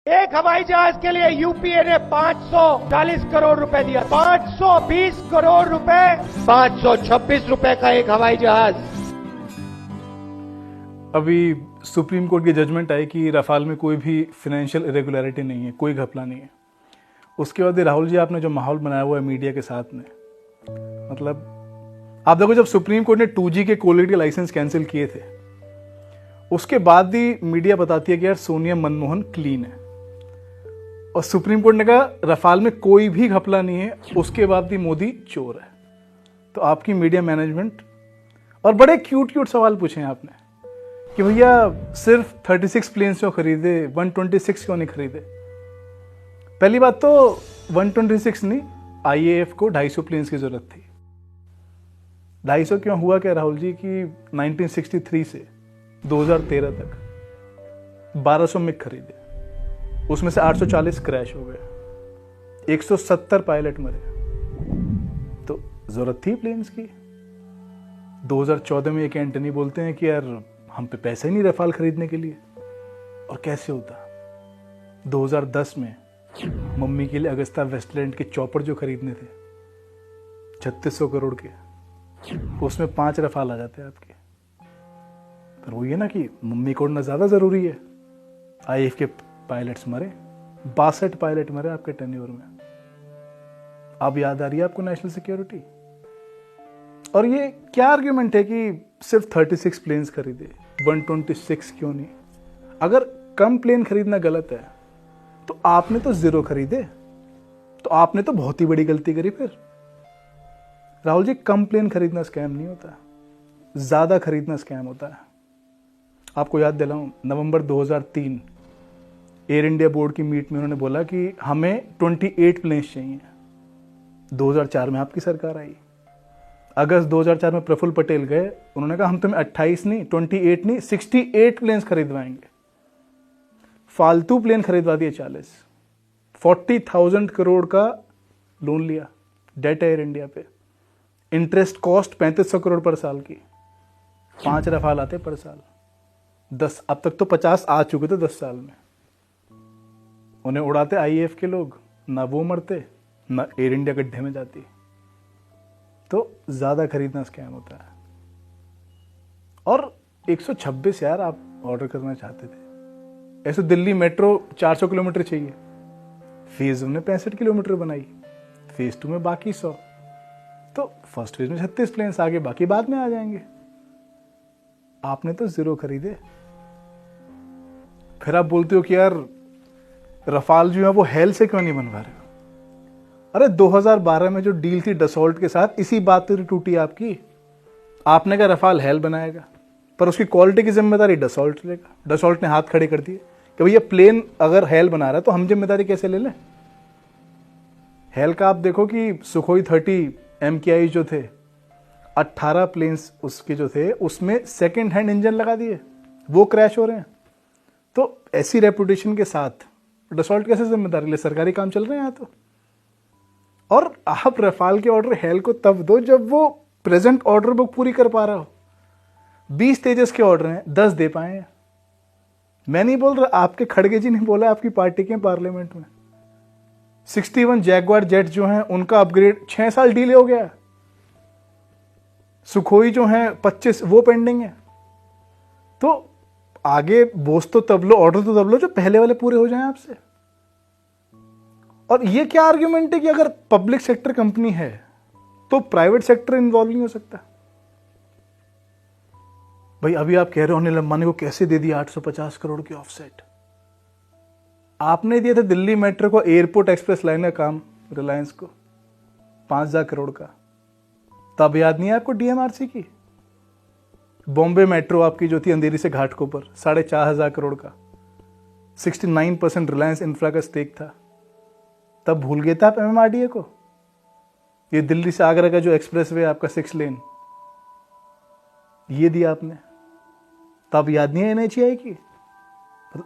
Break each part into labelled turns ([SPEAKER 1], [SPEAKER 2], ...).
[SPEAKER 1] एक हवाई जहाज के लिए यूपीए ने 540 करोड़ रुपए दिया। 520 करोड़ रुपए, 526 रुपए का एक हवाई जहाज।
[SPEAKER 2] अभी सुप्रीम कोर्ट की जजमेंट आई कि रफाल में कोई भी फाइनेंशियल इरेगुलरिटी नहीं है, कोई घपला नहीं है। उसके बाद राहुल जी आपने जो माहौल बनाया हुआ है मीडिया के साथ में, मतलब आप देखो, जब सुप्रीम कोर्ट ने 2G के क्वालिटी के लाइसेंस कैंसिल किए थे, उसके बाद भी मीडिया बताती है कि यार सोनिया मनमोहन क्लीन है, और सुप्रीम कोर्ट ने कहा रफाल में कोई भी घपला नहीं है, उसके बाद भी मोदी चोर है। तो आपकी मीडिया मैनेजमेंट, और बड़े क्यूट सवाल पूछे हैं आपने कि भैया सिर्फ 36 प्लेन्स क्यों खरीदे, 126 क्यों नहीं खरीदे। पहली बात तो 126 नहीं, IAF को 250 प्लेन्स की जरूरत थी। 250 क्यों हुआ क्या राहुल जी कि 1963 से 2013 तक 1200 मिग खरीदे, उसमें से 840 क्रैश हो गए, 170 पायलट मरे, तो जरूरत थी प्लेन्स की। 2014 में एक एंटनी बोलते हैं कि यार हम पे पैसे ही नहीं रफाल खरीदने के लिए, और कैसे होता। 2010 में मम्मी के लिए अगस्ता वेस्टलैंड के चॉपर जो खरीदने थे 3600 करोड़ के, उसमें 5 रफाल आ जाते हैं आपके। पर वो ये ना कि मम्मी को उड़ना ज्यादा जरूरी है। IAF के पायलट्स मरे, 62 पायलट मरे आपके टेन्योर में। अब याद आ रही है आपको नेशनल सिक्योरिटी। और ये क्या आर्ग्यूमेंट है कि सिर्फ 36 प्लेन्स खरीदे, 126 क्यों नहीं। अगर कम प्लेन खरीदना गलत है तो आपने तो 0 खरीदे, तो आपने तो बहुत ही बड़ी गलती करी। फिर राहुल जी, कम प्लेन खरीदना स्कैम नहीं होता, ज्यादा खरीदना स्कैम होता है। आपको याद दिलाऊं, नवंबर 2003 एयर इंडिया बोर्ड की मीट में उन्होंने बोला कि हमें 28 प्लेन्स चाहिए। 2004 में आपकी सरकार आई, अगस्त 2004 में प्रफुल्ल पटेल गए, उन्होंने कहा हम तुम्हें 28 नहीं, 28 नहीं, 68 प्लेन्स खरीदवाएंगे। फालतू प्लेन खरीदवा दिए 40,000 करोड़ का लोन लिया, डेट एयर इंडिया पे, इंटरेस्ट कॉस्ट 3500 करोड़ पर साल की, 5 रफाल आते पर साल, 10, अब तक तो 50 आ चुके थे 10 साल में। उन्हें उड़ाते IAF के लोग, ना वो मरते ना एयर इंडिया गड्ढे में जाती। तो ज्यादा खरीदना स्कैम होता है। और 126 यार आप ऑर्डर करना चाहते थे, ऐसे दिल्ली मेट्रो 400 किलोमीटर चाहिए, फेज 1 में 65 किलोमीटर बनाई, फेज 2 में बाकी 100, तो फर्स्ट फेज में 36 प्लेन्स आगे, बाकी बाद में आ जाएंगे। आपने तो 0 खरीदे। फिर आप बोलते हो कि यार रफाल जो है वो हेल से क्यों नहीं बनवा रहे हो। अरे 2012 में जो डील थी डसॉल्ट के साथ, इसी बात पर टूटी आपकी। आपने कहा रफाल हेल बनाएगा, पर उसकी क्वालिटी की जिम्मेदारी डसॉल्ट लेगा। डसॉल्ट ने हाथ खड़े कर दिए कि भैया प्लेन अगर हेल बना रहा है तो हम जिम्मेदारी कैसे ले लें। हेल का आप देखो कि सुखोई 30 MKI जो थे, 18 प्लेन्स उसके जो थे, उसमें सेकेंड हैंड इंजन लगा दिए, वो क्रैश हो रहे हैं। तो ऐसी रेपुटेशन के साथ डसॉल्ट कैसे जिम्मेदारी ले, सरकारी काम चल रहे हैं यहाँ तो। और आप रफाल के ऑर्डर हेल को तब दो जब वो प्रेजेंट ऑर्डर बुक पूरी कर पा रहा हो। 20 तेजस के ऑर्डर हैं, 10 दे पाए हैं। मैं नहीं बोल रहा, आपके खड़गे जी ने बोला, आपकी पार्टी के पार्लियामेंट में 61 जैगवार जेट जो हैं उनका अपग्रेड 6 साल डिले हो गया। सुखोई जो हैं 25 वो पेंडिंग है। तो आगे बोझ तो तब लो, ऑर्डर तो तब लो जो पहले वाले पूरे हो जाएं आपसे। और ये क्या आर्ग्यूमेंट है कि अगर पब्लिक सेक्टर कंपनी है तो प्राइवेट सेक्टर इन्वॉल्व नहीं हो सकता। भाई अभी आप कह रहे हो अनिल अंबानी को कैसे दे दिया 850 करोड़ की ऑफसेट। आपने दिया था दिल्ली मेट्रो को एयरपोर्ट एक्सप्रेस लाइन का काम रिलायंस को 5000 करोड़ का, तब याद नहीं है आपको DMRC की। बॉम्बे मेट्रो आपकी जो थी अंधेरी से घाटकोपर 4500 करोड़ का, 69% रिलायंस इंफ्रा का स्टेक था, तब भूल गए थे आप MMRDA को। ये दिल्ली से आगरा का जो एक्सप्रेस वे आपका 6 लेन, ये दिया आपने, तब याद नहीं है NHAI की।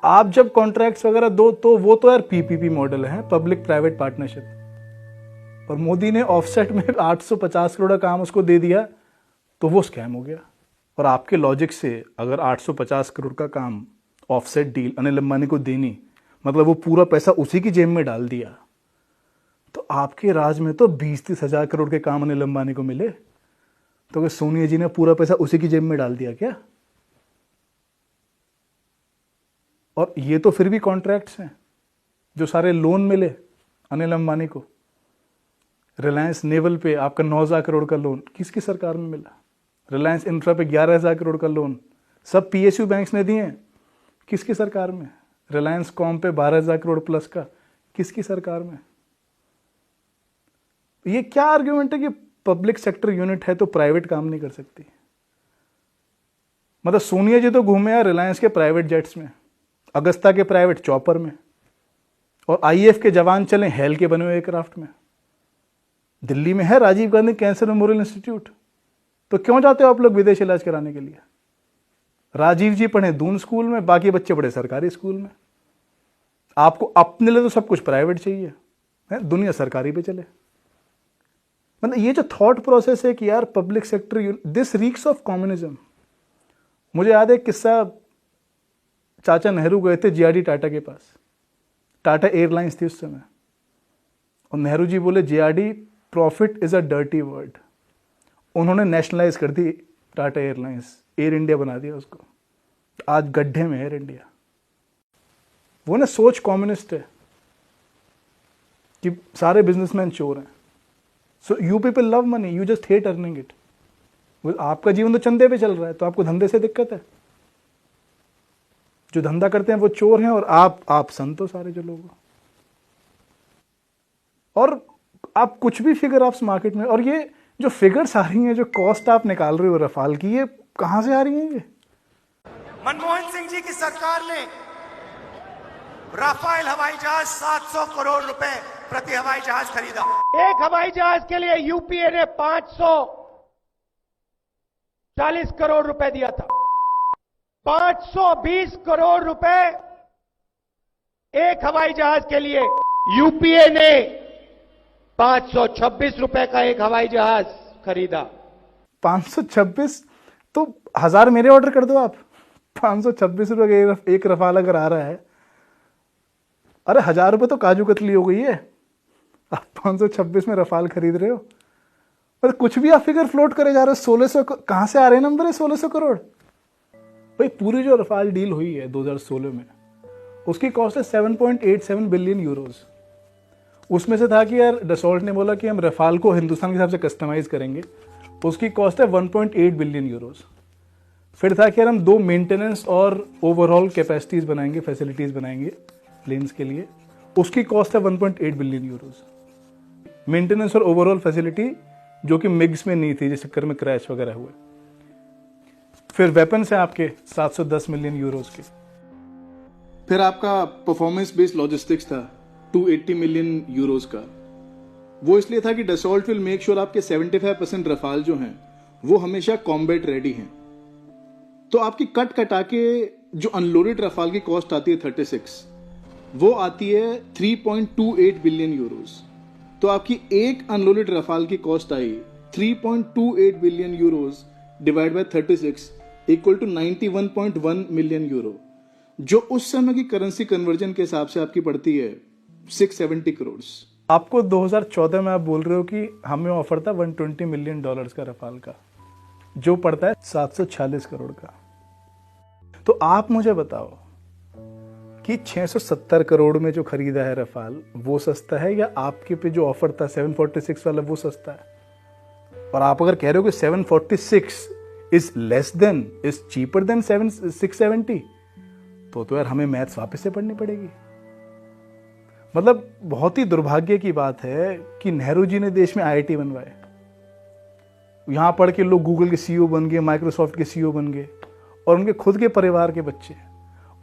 [SPEAKER 2] आप जब कॉन्ट्रैक्ट्स वगैरह दो तो वो तो यार PPP मॉडल है, पब्लिक प्राइवेट पार्टनरशिप, और मोदी ने ऑफसेट में 850 करोड़ का काम उसको दे दिया तो वो स्कैम हो गया। और आपके लॉजिक से अगर 850 करोड़ का काम ऑफसेट डील अनिल अंबानी को देनी, मतलब वो पूरा पैसा उसी की जेब में डाल दिया। तो आपके राज में तो 20-30 हजार करोड़ के काम अनिल अंबानी को मिले, तो क्या सोनिया जी ने पूरा पैसा उसी की जेब में डाल दिया क्या? और ये तो फिर भी कॉन्ट्रैक्ट्स हैं। जो सारे लोन मिले अनिल अंबानी को, रिलायंस नेवल पे आपका 9,000 करोड़ का लोन किसकी सरकार में मिला? रिलायंस इंफ्रा पे 11,000 करोड़ का लोन सब पीएसयू बैंक्स ने दिए हैं, किसकी सरकार में? रिलायंस कॉम पे 12,000 करोड़ प्लस का किसकी सरकार में? ये क्या आर्ग्यूमेंट है कि पब्लिक सेक्टर यूनिट है तो प्राइवेट काम नहीं कर सकती? मतलब सोनिया जी तो घूमे यार रिलायंस के प्राइवेट जेट्स में, अगस्ता के प्राइवेट चॉपर में, और आईएएफ के जवान चले हेल के बने हुए एयरक्राफ्ट में। दिल्ली में है Rajiv Gandhi cancer memorial institute, तो क्यों जाते हो आप लोग विदेश इलाज कराने के लिए? राजीव जी पढ़े दून स्कूल में, बाकी बच्चे पढ़े सरकारी स्कूल में। आपको अपने लिए तो सब कुछ प्राइवेट चाहिए है, दुनिया सरकारी पे चले। मतलब ये जो थॉट प्रोसेस है कि यार public sector, this reeks of communism. मुझे याद है किस्सा, चाचा नेहरू गए थे जेआरडी टाटा के पास, टाटा एयरलाइंस थी उस समय, और नेहरू जी बोले JRD profit is a dirty word. उन्होंने नेशनलाइज कर दी टाटा एयरलाइंस, एयर इंडिया बना दिया उसको, आज गड्ढे में एयर इंडिया। वो ना सोच कम्युनिस्ट है कि सारे बिजनेसमैन चोर हैं। So you people love money, you just hate earning it. आपका जीवन तो चंदे पे चल रहा है, तो आपको धंधे से दिक्कत है। जो धंधा करते हैं वो चोर हैं, और आप संत हो सारे जो लोग। और आप कुछ भी फिगर आप मार्केट में, और ये जो फिगर्स आ रही हैं, जो कॉस्ट आप निकाल रहे हो रफाल की, ये कहां से आ रही हैं? ये
[SPEAKER 1] मनमोहन सिंह जी की सरकार ने राफेल हवाई जहाज 700 करोड़ रुपए प्रति हवाई जहाज खरीदा। एक हवाई जहाज के लिए यूपीए ने 540 करोड़ रुपए दिया था। 520 करोड़ रुपए एक हवाई जहाज के लिए यूपीए ने 526 रुपए का एक हवाई जहाज खरीदा।
[SPEAKER 2] 526? तो 1000 मेरे ऑर्डर कर दो आप। 526 रुपए का एक रफाल अगर आ रहा है, अरे 1000 रुपए तो काजू कतली हो गई है, आप 526 में रफाल खरीद रहे हो। पर कुछ भी आप फिगर फ्लोट करे जा रहे हो। 1600 कहां से आ रहे हैं नंबर है? 1600 करोड़। भाई पूरी जो रफाल डील हुई है 2016 में, उसकी कॉस्ट है 7.87 बिलियन यूरोज। उसमें से था कि यार डसॉल्ट ने बोला कि हम रफाल को हिंदुस्तान के हिसाब से कस्टमाइज करेंगे, उसकी कॉस्ट है 1.8 बिलियन यूरोज। फिर था कि यार हम 2 मेंटेनेंस और ओवरऑल कैपेसिटीज बनाएंगे, फैसिलिटीज बनाएंगे प्लेन्स के लिए, उसकी कॉस्ट है 1.8 बिलियन यूरोज। मेंटेनेंस और ओवरऑल फैसिलिटी जो कि मिग्स में नहीं थी, जिस चक्कर में क्रैश वगैरह हुए। फिर वेपन्स है आपके 710 मिलियन यूरोज के। फिर आपका परफॉर्मेंस बेस्ड लॉजिस्टिक्स था 280 मिलियन यूरोज का। वो इसलिए था कि डसॉल्ट विल मेक श्योर आपके 75% रफाल जो हैं वो हमेशा कॉम्बैट रेडी हैं। तो आपकी कट कटा के जो अनलोडेड रफाल की कॉस्ट आती है 36, वो आती है 3.28 बिलियन यूरोज। तो आपकी एक अनलोडेड रफाल की कॉस्ट आई 3.28 billion euros divide by 36 equal to 91.1 million euro, जो उस समय की करेंसी कन्वर्जन के हिसाब से आपकी पड़ती है 670 करोड़। आपको 2014 में आप बोल रहे हो कि हमें ऑफर था $120 मिलियन का रफाल का, जो पड़ता है 746 करोड़ का। तो आप मुझे बताओ कि 670 करोड़ में जो खरीदा है रफाल वो सस्ता है, या आपके पे जो ऑफर था 746 वाला वो सस्ता है? और आप अगर कह रहे हो कि 746 is less than, is cheaper than 670, तो यार हमें मैथ्स वापस से पढ़नी पड़ेगी। मतलब बहुत ही दुर्भाग्य की बात है कि नेहरू जी ने देश में आईआईटी बनवाए, यहां पढ़ के लोग गूगल के सीईओ बन गए, माइक्रोसॉफ्ट के सीईओ बन गए, और उनके खुद के परिवार के बच्चे,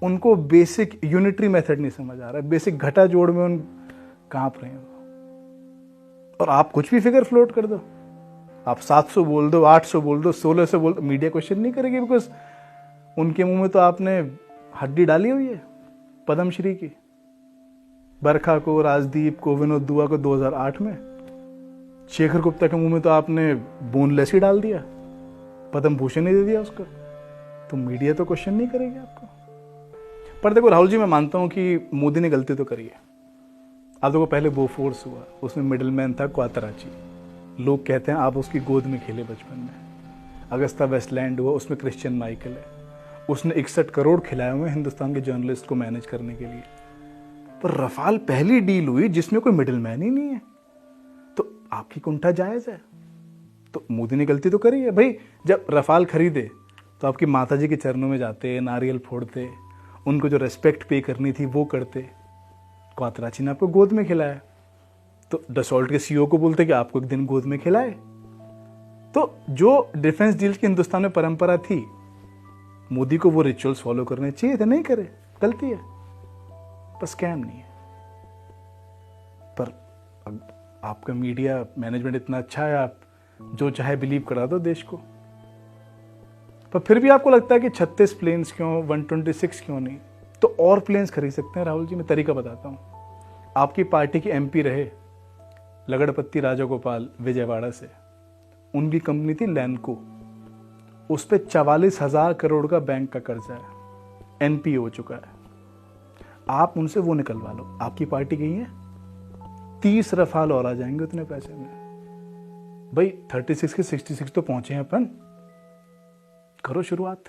[SPEAKER 2] उनको बेसिक यूनिटरी मेथड नहीं समझ आ रहा है, बेसिक घटा जोड़ में उन कांप रहे हैं। और आप कुछ भी फिगर फ्लोट कर दो, आप 700 बोल दो, 800 बोल दो, 1600 बोल दो, मीडिया क्वेश्चन नहीं करेगी, बिकॉज उनके मुंह में तो आपने हड्डी डाली हुई है पद्मश्री की। बरखा को, राजदीप को, विनोद दुआ को 2008 में, शेखर गुप्ता के मुंह में तो आपने बोनलेस ही डाल दिया, पद्म भूषण ही दे दिया उसको। तो मीडिया तो क्वेश्चन नहीं करेगी आपको। पर देखो राहुल जी, मैं मानता हूं कि मोदी ने गलती तो करी है। आप देखो, पहले बोफोर्स हुआ, उसमें मिडिलमैन था क्वातराची, लोग कहते हैं आप उसकी गोद में खेले बचपन में। अगस्ता वेस्टलैंड हुआ, उसमें क्रिश्चियन माइकल है, उसने 61 करोड़ खिलाए हुए हिंदुस्तान के जर्नलिस्ट को मैनेज करने के लिए। पर रफाल पहली डील हुई जिसमें कोई मिडिलमैन ही नहीं है, तो आपकी कुंठा जायज है। तो मोदी ने गलती तो करी है भाई। जब रफाल खरीदे तो आपकी माताजी के चरणों में जाते, नारियल फोड़ते, उनको जो रेस्पेक्ट पे करनी थी वो करते। क्वातराची ने आपको गोद में खिलाया, तो डसॉल्ट के सीईओ को बोलते कि आपको एक दिन गोद में खिलाए। तो जो डिफेंस डील की हिंदुस्तान में परंपरा थी, मोदी को वो रिचुअल्स फॉलो करने चाहिए थे, नहीं करे, गलती है, पर स्कैम नहीं है। पर आपका मीडिया मैनेजमेंट इतना अच्छा है, आप जो चाहे बिलीव करा दो देश को। पर फिर भी आपको लगता है कि 36 प्लेन्स क्यों, 126 क्यों नहीं, तो और प्लेन्स खरीद सकते हैं राहुल जी। मैं तरीका बताता हूं। आपकी पार्टी के एमपी रहे लगड़पत्ती राजागोपाल विजयवाड़ा से, उनकी कंपनी थी लैंको, उस पर 44,000 करोड़ का बैंक का कर्जा है, एनपी हो चुका है। आप उनसे वो निकलवा लो, आपकी पार्टी गई है, 30 रफाल और आ जाएंगे उतने पैसे में। भाई 36 के 66 तो पहुंचे हैं अपन, करो शुरुआत।